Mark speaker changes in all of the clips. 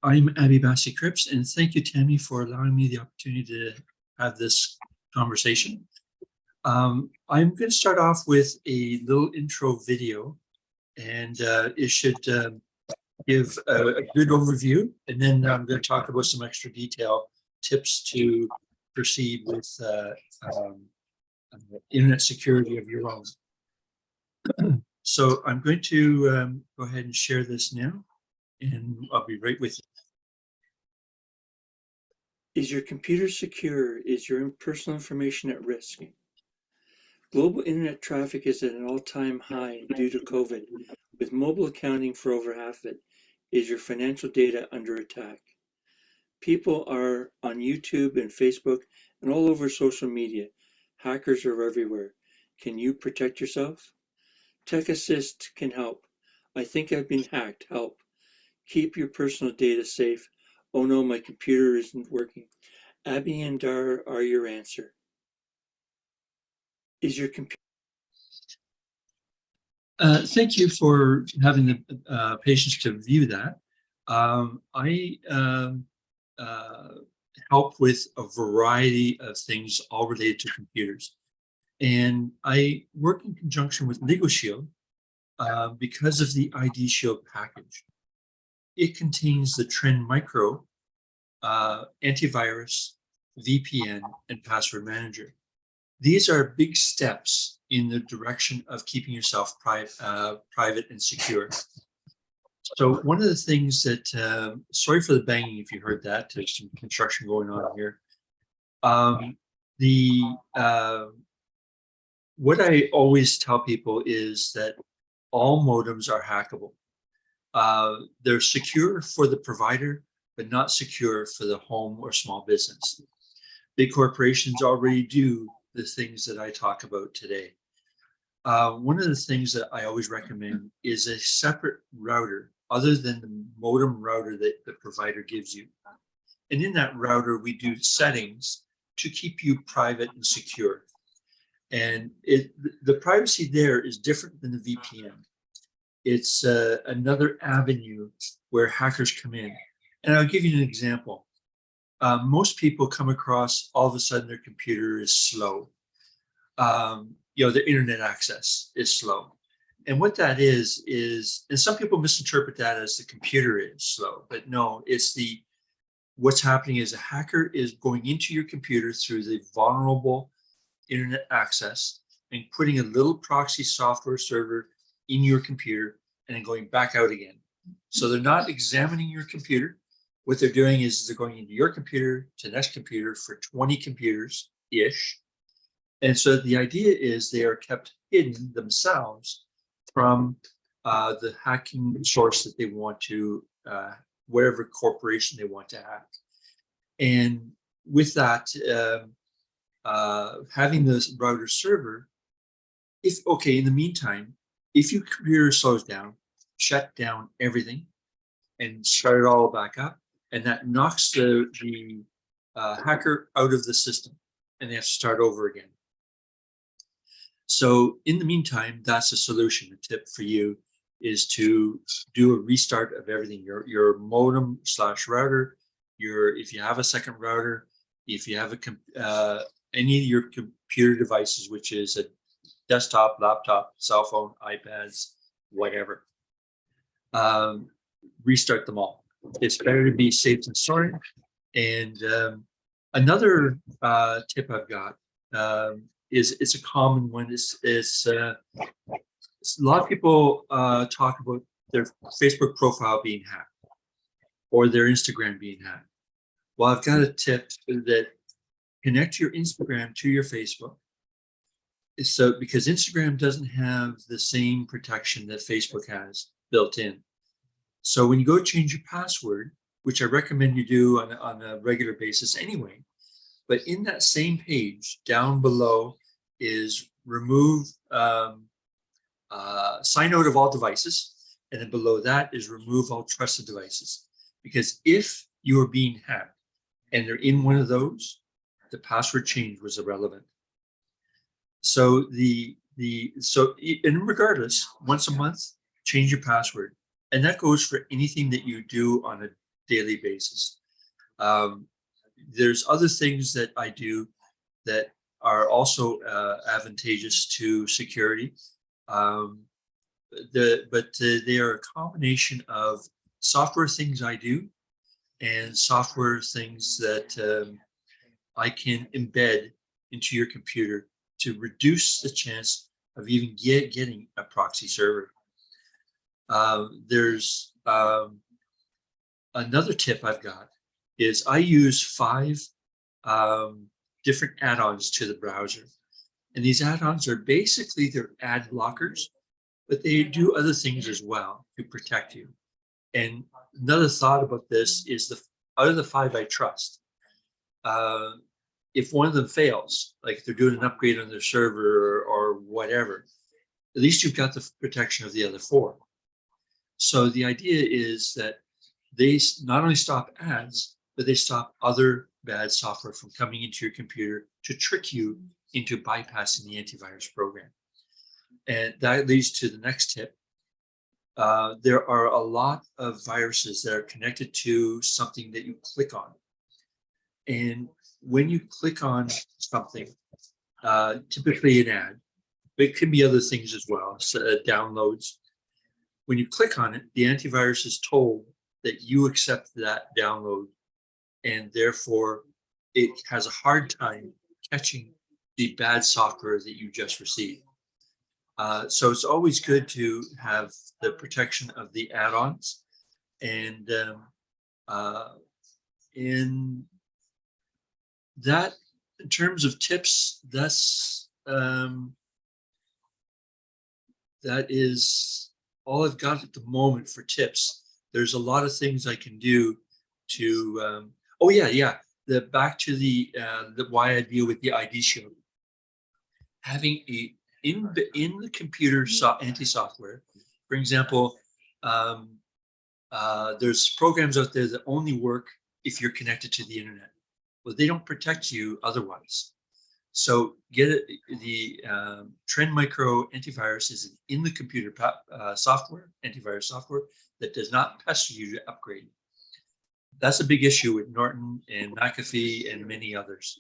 Speaker 1: I'm Abidel Bassie Cripps, and thank you, Tammy, for allowing me the opportunity to have this conversation. I'm going to start off with a little intro video, and it should give a good overview, and then I'm going to talk about some extra detail tips to proceed with internet security of your own. So I'm going to go ahead and share this now, and I'll be right with you.
Speaker 2: Is your computer secure? Is your personal information at risk? Global internet traffic is at an all-time high due to COVID, with mobile accounting for over half it. Is your financial data under attack? People are on YouTube and Facebook and all over social media. Hackers are everywhere. Can you protect yourself? Tech-Assist can help. I think I've been hacked. Help. Keep your personal data safe. Oh no, my computer isn't working. Abby and Dar are your answer. Is your computer...
Speaker 1: Thank you for having the patience to view that. I help with a variety of things all related to computers. And I work in conjunction with Legal Shield because of the ID Shield package. It contains the Trend Micro, antivirus, VPN, and password manager. These are big steps in the direction of keeping yourself private and secure. So one of the things that, sorry for the banging if you heard that, there's some construction going on here. What I always tell people is that all modems are hackable. They're secure for the provider, but not secure for the home or small business. Big corporations already do the things that I talk about today. One of the things that I always recommend is a separate router other than the modem router that the provider gives you. And in that router, we do settings to keep you private and secure. And the privacy there is different than the VPN. It's another avenue where hackers come in. And I'll give you an example. Most people come across all of a sudden their computer is slow. The internet access is slow. And what that is, and some people misinterpret that as the computer is slow, but no, it's what's happening is a hacker is going into your computer through the vulnerable internet access and putting a little proxy software server in your computer and then going back out again. So they're not examining your computer. What they're doing is they're going into your computer to the next computer for 20 computers-ish. And so the idea is they are kept hidden themselves from the hacking source that they want to, whatever corporation they want to hack. And with that, having this router server, in the meantime, if your computer slows down, shut down everything and start it all back up, and that knocks the hacker out of the system and they have to start over again. So in the meantime, that's a solution. A tip for you is to do a restart of everything, your modem / router, if you have a second router, if you have any of your computer devices, which is a desktop, laptop, cell phone, iPads, whatever, restart them all. It's better to be safe than sorry. And another tip I've got is it's a common one. It's a lot of people talk about their Facebook profile being hacked or their Instagram being hacked. Well, I've got a tip that connect your Instagram to your Facebook. So because Instagram doesn't have the same protection that Facebook has built in. So when you go change your password, which I recommend you do on a regular basis anyway, but in that same page down below is remove, sign out of all devices. And then below that is remove all trusted devices. Because if you are being hacked and they're in one of those, the password change was irrelevant. So and regardless, once a month, change your password. And that goes for anything that you do on a daily basis. There's other things that I do that are also advantageous to security. They are a combination of software things I do and software things that I can embed into your computer to reduce the chance of even getting a proxy server. There's another tip I've got is I use 5 different add-ons to the browser. And these add-ons are basically they're ad blockers, but they do other things as well to protect you. And another thought about this is out of the 5 I trust, if one of them fails, like if they're doing an upgrade on their server or whatever, at least you've got the protection of the other 4. So the idea is that they not only stop ads, but they stop other bad software from coming into your computer to trick you into bypassing the antivirus program. And that leads to the next tip. There are a lot of viruses that are connected to something that you click on. And when you click on something, typically an ad, but it can be other things as well, so, downloads. When you click on it, the antivirus is told that you accept that download, and therefore it has a hard time catching the bad software that you just received. So it's always good to have the protection of the add-ons, and in that, in terms of tips, that is all I've got at the moment for tips. There's a lot of things I can do to. Back to the why I deal with the ID shield. Having in the computer anti-software, for example, there's programs out there that only work if you're connected to the internet. Well, they don't protect you otherwise. So get the Trend Micro antivirus is in the computer software, antivirus software that does not pester you to upgrade. That's a big issue with Norton and McAfee and many others.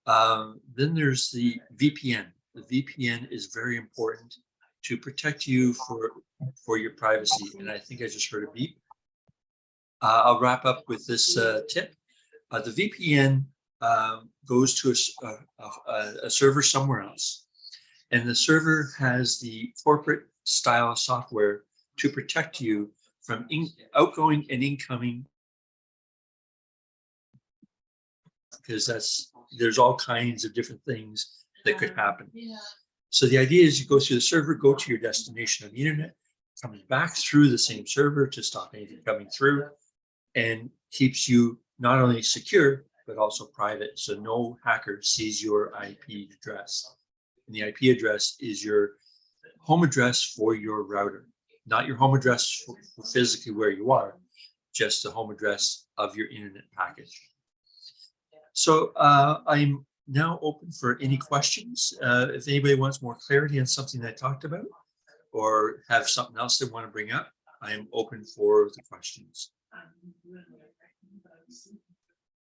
Speaker 1: Then there's the VPN. The VPN is very important to protect you for your privacy. And I think I just heard a beep. I'll wrap up with this tip. The VPN goes to a server somewhere else, and the server has the corporate style software to protect you from outgoing and incoming, because there's all kinds of different things that could happen. So the idea is you go through the server, go to your destination on the internet, comes back through the same server to stop anything coming through, and keeps you not only secure, but also private. So no hacker sees your IP address. And the IP address is your home address for your router, not your home address for physically where you are, just the home address of your internet package. So I'm now open for any questions. If anybody wants more clarity on something I talked about or have something else they want to bring up, I am open for the questions.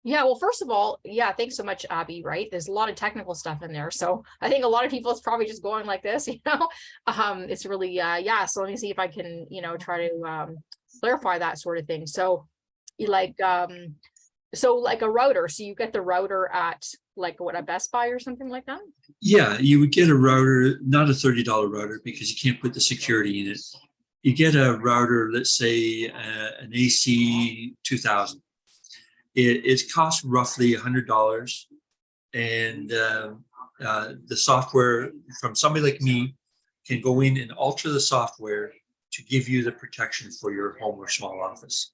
Speaker 3: Yeah, well, first of all, yeah, thanks so much, Abby, right? There's a lot of technical stuff in there. So I think a lot of people is probably just going like this, it's really, yeah. So let me see if I can, try to clarify that sort of thing. So like a router. So you get the router at like a Best Buy or something like that?
Speaker 1: Yeah, you would get a router, not a $30 router because you can't put the security in it. You get a router, let's say an AC 2000. It costs roughly $100, and the software from somebody like me can go in and alter the software to give you the protection for your home or small office.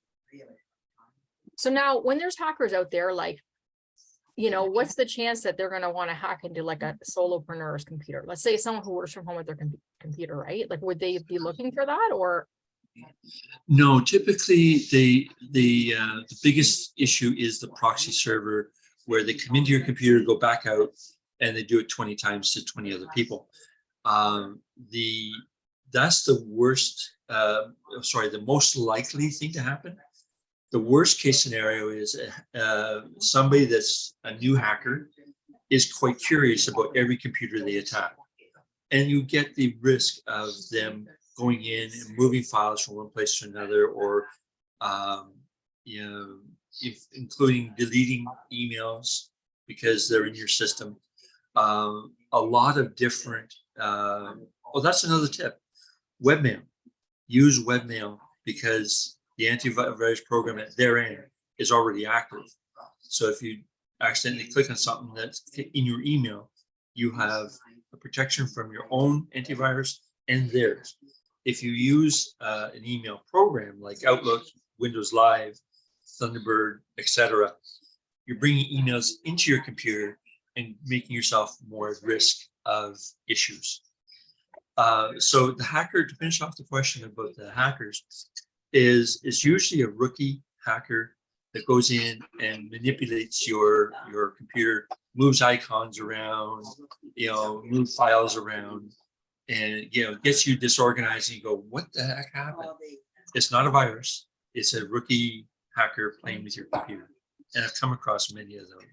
Speaker 3: So now when there's hackers out there, like, what's the chance that they're going to want to hack into like a solopreneur's computer? Let's say someone who works from home with their computer, right? Like, would they be looking for that, or?
Speaker 1: No, typically the biggest issue is the proxy server, where they come into your computer, go back out, and they do it 20 times to 20 other people. That's the worst, the most likely thing to happen. The worst case scenario is somebody that's a new hacker is quite curious about every computer they attack. And you get the risk of them going in and moving files from one place to another, or including deleting emails because they're in your system. A lot of different, that's another tip. Webmail. Use webmail because the antivirus program at their end is already active. So if you accidentally click on something that's in your email, you have a protection from your own antivirus and theirs. If you use an email program like Outlook, Windows Live, Thunderbird, etc., you're bringing emails into your computer and making yourself more at risk of issues. So the hacker, to finish off the question about the hackers, is usually a rookie hacker that goes in and manipulates your computer, moves icons around, move files around, and gets you disorganized, and you go, what the heck happened? It's not a virus, it's a rookie hacker playing with your computer. And I've come across many of those.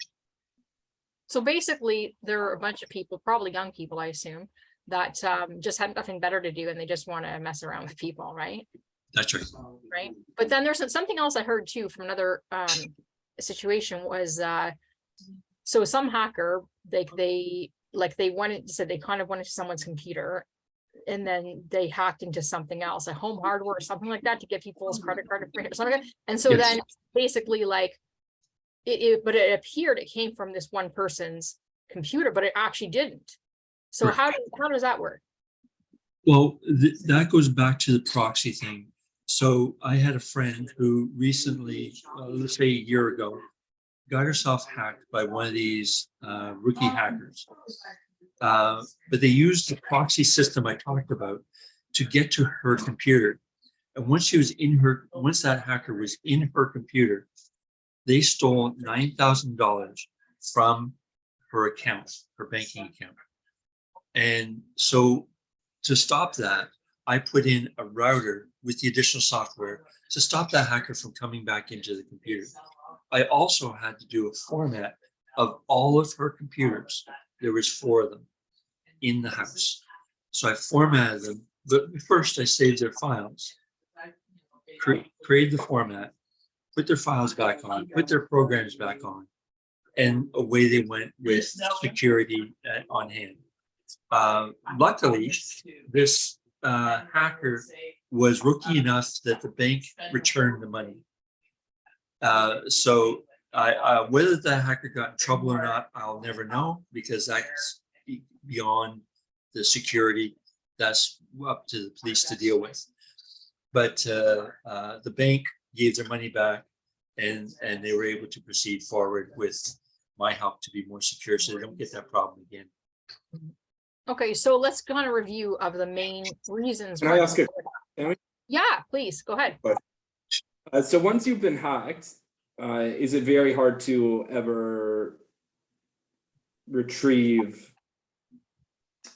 Speaker 3: So basically, there are a bunch of people, probably young people, I assume, that just have nothing better to do and they just want to mess around with people, right?
Speaker 1: That's right.
Speaker 3: Right. But then there's something else I heard too from another situation was so some hacker, they kind of went into someone's computer and then they hacked into something else, a home hardware or something like that, to get people's credit card information or something. And so then basically but it appeared it came from this one person's computer, but it actually didn't. So how does that work?
Speaker 1: Well, that goes back to the proxy thing. So I had a friend who recently, let's say a year ago, got herself hacked by one of these rookie hackers. But they used the proxy system I talked about to get to her computer. And once that hacker was in her computer, they stole $9,000 from her account, her banking account. And so to stop that, I put in a router with the additional software to stop that hacker from coming back into the computer. I also had to do a format of all of her computers. There was 4 of them in the house. So I formatted them, but first I saved their files, created the format, put their files back on, put their programs back on, and away they went with security on hand. Luckily, this hacker was rookie enough that the bank returned the money. So whether the hacker got in trouble or not, I'll never know, because that's beyond the security. That's up to the police to deal with. But the bank gave their money back, and they were able to proceed forward with my help to be more secure, so they don't get that problem again.
Speaker 3: Okay, so let's go on a review of the main reasons.
Speaker 4: Can I ask it?
Speaker 3: Yeah, please go ahead.
Speaker 4: So once you've been hacked, is it very hard to ever retrieve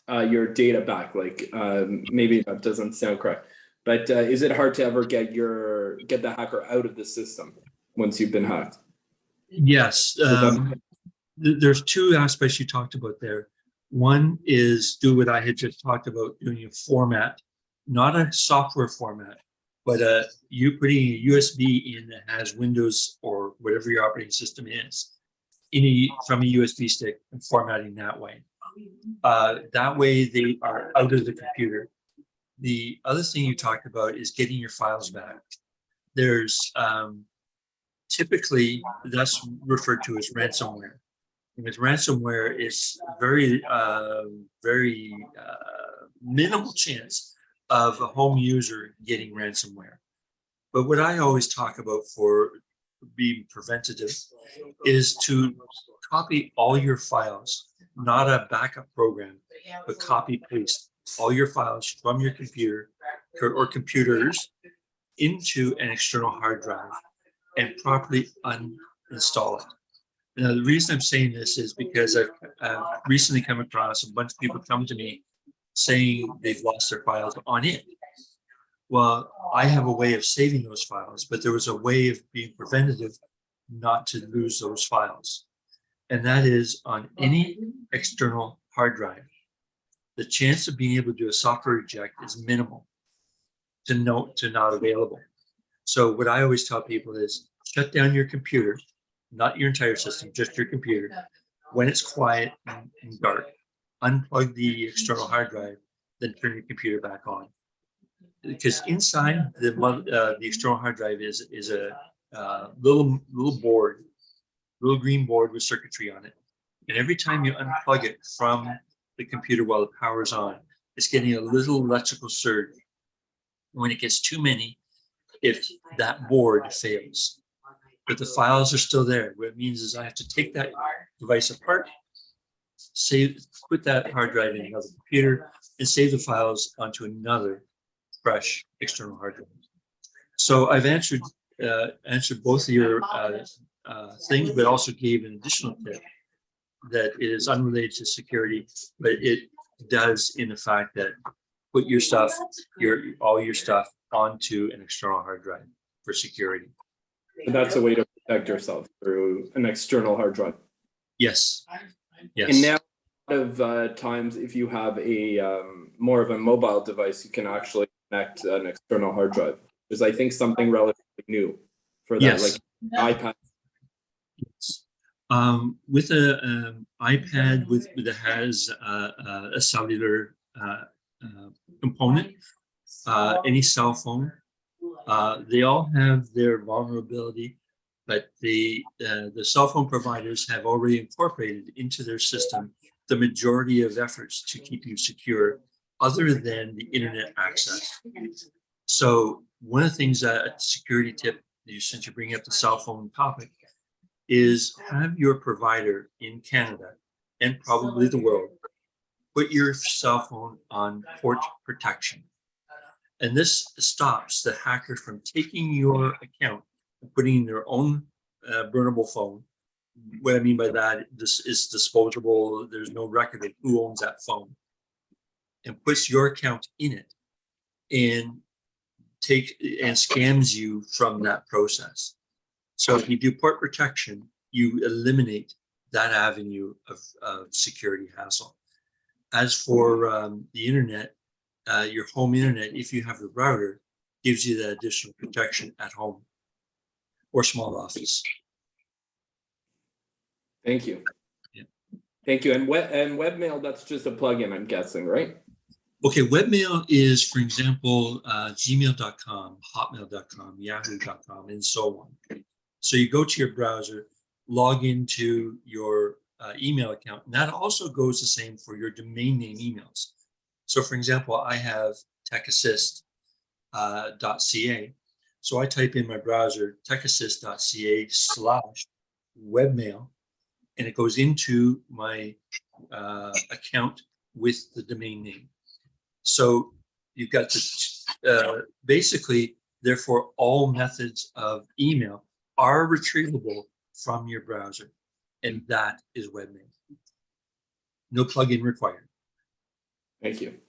Speaker 4: your data back? Like maybe that doesn't sound correct, but is it hard to ever get the hacker out of the system once you've been hacked?
Speaker 1: Yes, there's 2 aspects you talked about there. One is do what I had just talked about, doing a format, not a software format, but you putting a USB in that has Windows or whatever your operating system is from a USB stick, and formatting that way. That way they are out of the computer. The other thing you talked about is getting your files back. There's typically that's referred to as ransomware. And with ransomware, it's very minimal chance of a home user getting ransomware. But what I always talk about for being preventative is to copy all your files, not a backup program, but copy paste all your files from your computer or computers into an external hard drive and properly uninstall it. Now, the reason I'm saying this is because I've recently come across a bunch of people come to me saying they've lost their files on it. Well, I have a way of saving those files, but there was a way of being preventative not to lose those files. And that is on any external hard drive, the chance of being able to do a software reject is minimal to not available. So what I always tell people is shut down your computer, not your entire system, just your computer. When it's quiet and dark, unplug the external hard drive, then turn your computer back on. Because inside the external hard drive is a little board, little green board with circuitry on it. And every time you unplug it from the computer while the power's on, it's getting a little electrical surge. When it gets too many, if that board fails, but the files are still there, what it means is I have to take that device apart, put that hard drive in another computer, and save the files onto another fresh external hard drive. So I've answered both of your things, but also gave an additional tip that is unrelated to security, but it does in the fact that put your stuff, all your stuff onto an external hard drive for security.
Speaker 4: And that's a way to protect yourself through an external hard drive.
Speaker 1: Yes. Yes.
Speaker 4: And now, a lot of times, if you have a more of a mobile device, you can actually connect an external hard drive. There's, I think, something relatively new for that,
Speaker 1: Yes.
Speaker 4: like iPad.
Speaker 1: Yes. With an iPad that has a cellular component, any cell phone, they all have their vulnerability, but the cell phone providers have already incorporated into their system the majority of efforts to keep you secure, other than the internet access. So one of the things that a security tip, since you're bringing up the cell phone topic, is have your provider in Canada and probably the world put your cell phone on port protection. And this stops the hacker from taking your account and putting in their own burnable phone. What I mean by that, this is disposable. There's no record of who owns that phone, and puts your account in it and scams you from that process. So if you do port protection, you eliminate that avenue of security hassle. As for the internet, your home internet, if you have the router, gives you that additional protection at home or small office.
Speaker 4: Thank you.
Speaker 1: Yeah.
Speaker 4: Thank you. And webmail, that's just a plugin, I'm guessing, right?
Speaker 1: Okay, webmail is, for example, gmail.com, hotmail.com, yahoo.com, and so on. So you go to your browser, log into your email account, and that also goes the same for your domain name emails. So for example, I have Tech-Assist.ca. So I type in my browser, Tech-Assist.ca/webmail, and it goes into my account with the domain name. So you've got to basically, therefore, all methods of email are retrievable from your browser, and that is webmail. No plugin required.
Speaker 4: Thank you.